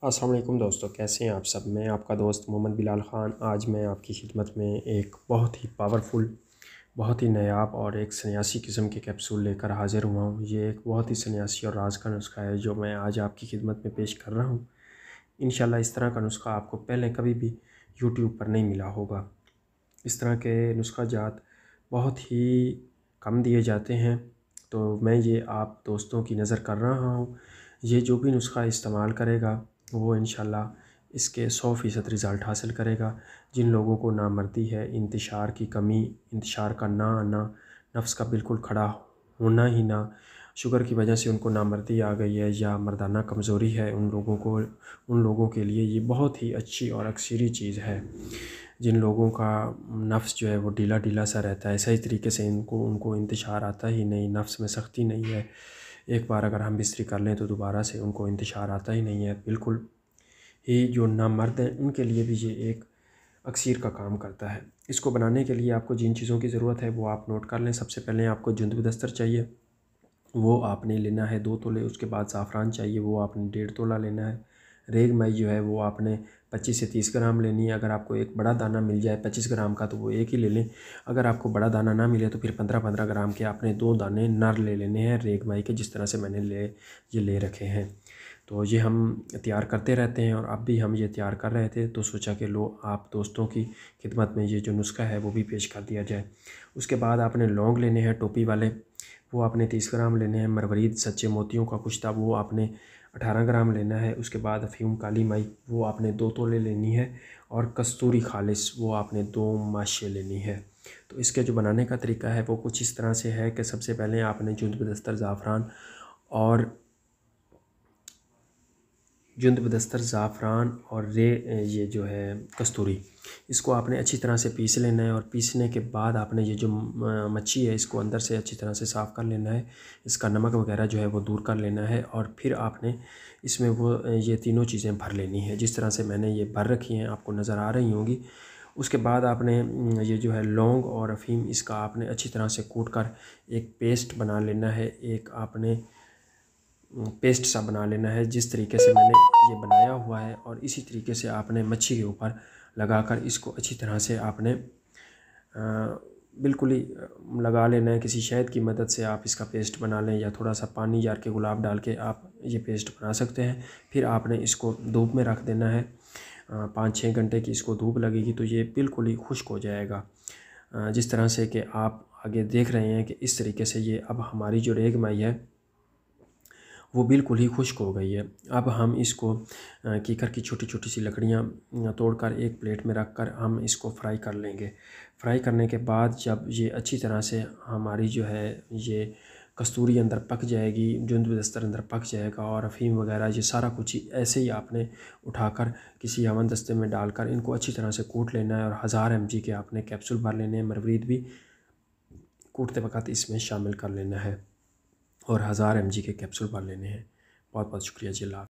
अस्सलाम वालेकुम दोस्तों, कैसे हैं आप सब। मैं आपका दोस्त मोहम्मद बिलाल ख़ान आज मैं आपकी खिदमत में एक बहुत ही पावरफुल, बहुत ही नायाब और एक सन्यासी किस्म के कैप्सूल लेकर हाज़िर हुआ हूँ। ये एक बहुत ही सन्यासी और राज का नुस्खा है जो मैं आज आपकी खिदमत में पेश कर रहा हूँ। इंशाल्लाह इस तरह का नुस्खा आपको पहले कभी भी यूट्यूब पर नहीं मिला होगा। इस तरह के नुस्खा जात बहुत ही कम दिए जाते हैं, तो मैं ये आप दोस्तों की नज़र कर रहा हूँ। ये जो भी नुस्खा इस्तेमाल करेगा वो इंशाल्लाह इसके 100% रिज़ल्ट हासिल करेगा। जिन लोगों को नामर्दी है, इंतशार की कमी, इंतशार का ना आना, नफ्स का बिल्कुल खड़ा होना ही ना, शुगर की वजह से उनको नामर्दी आ गई है या मर्दाना कमज़ोरी है, उन लोगों के लिए ये बहुत ही अच्छी और अक्सरी चीज़ है। जिन लोगों का नफ्स जो है वो ढीला ढीला सा रहता है, सही तरीके से उनको इंतशार आता ही नहीं, नफ्स में सख्ती नहीं है। एक बार अगर हम बिस्तरी कर लें तो दोबारा से उनको इंतशार आता ही नहीं है। बिल्कुल ही जो नामर्द हैं उनके लिए भी ये एक अक्सीर का काम करता है। इसको बनाने के लिए आपको जिन चीज़ों की ज़रूरत है वो आप नोट कर लें। सबसे पहले आपको जुंद बदस्तर चाहिए, वो आपने लेना है 2 तोले। उसके बाद ज़ाफ़रान चाहिए, वो आपने 1.5 तोला लेना है। रेग माई जो है वो आपने 25 से 30 ग्राम लेनी है। अगर आपको एक बड़ा दाना मिल जाए 25 ग्राम का तो वो एक ही ले लें। अगर आपको बड़ा दाना ना मिले तो फिर 15-15 ग्राम के आपने 2 दाने नर ले लेने हैं रेग माई के, जिस तरह से मैंने ये ले रखे हैं। तो ये हम तैयार करते रहते हैं और अब भी हम ये तैयार कर रहे थे तो सोचा कि लो आप दोस्तों की खिदमत में ये जो नुस्खा है वो भी पेश कर दिया जाए। उसके बाद आपने लौंग लेने हैं टोपी वाले, वो आपने 30 ग्राम लेने हैं। मरवरीद सच्चे मोतियों का कुछ था, वो आपने 18 ग्राम लेना है। उसके बाद अफ़ीम काली माई वो आपने 2 तोले लेनी है। और कस्तूरी खालिस वो आपने 2 माशे लेनी है। तो इसके जो बनाने का तरीका है वो कुछ इस तरह से है कि सबसे पहले आपने जुंद बदस्तर ज़ाफ़रान और ये जो है कस्तूरी, इसको आपने अच्छी तरह से पीस लेना है। और पीसने के बाद आपने ये जो मच्छी है इसको अंदर से अच्छी तरह से साफ़ कर लेना है। इसका नमक वगैरह जो है वो दूर कर लेना है। और फिर आपने इसमें वो ये तीनों चीज़ें भर लेनी है, जिस तरह से मैंने ये भर रखी हैं आपको नज़र आ रही होंगी। उसके बाद आपने ये जो है लौंग और अफ़ीम इसका आपने अच्छी तरह से कूट कर एक पेस्ट बना लेना है। एक आपने पेस्ट सा बना लेना है जिस तरीके से मैंने ये बनाया हुआ है। और इसी तरीके से आपने मच्छी के ऊपर लगाकर इसको अच्छी तरह से आपने बिल्कुल ही लगा लेना है। किसी शहद की मदद से आप इसका पेस्ट बना लें या थोड़ा सा पानी जार के गुलाब डाल के आप ये पेस्ट बना सकते हैं। फिर आपने इसको धूप में रख देना है। 5-6 घंटे की इसको धूप लगेगी तो ये बिल्कुल ही खुश्क हो जाएगा। जिस तरह से कि आप आगे देख रहे हैं कि इस तरीके से ये अब हमारी जो रेग माई है वो बिल्कुल ही खुश्क हो गई है। अब हम इसको कीकर की छोटी छोटी सी लकड़ियाँ तोड़कर एक प्लेट में रख कर हम इसको फ्राई कर लेंगे। फ्राई करने के बाद जब ये अच्छी तरह से हमारी जो है ये कस्तूरी अंदर पक जाएगी, जुंद बदस्तर अंदर पक जाएगा और अफ़ीम वगैरह ये सारा कुछ ही ऐसे ही आपने उठाकर किसी हवन दस्ते में डालकर इनको अच्छी तरह से कूट लेना है। और 1000 mg के आपने कैप्सूल भर लेने हैं। मरवरीद भी कूटते वक़्त इसमें शामिल कर लेना है और 1000 mg के कैप्सूल भर लेने हैं। बहुत बहुत शुक्रिया जी। अल्लाह।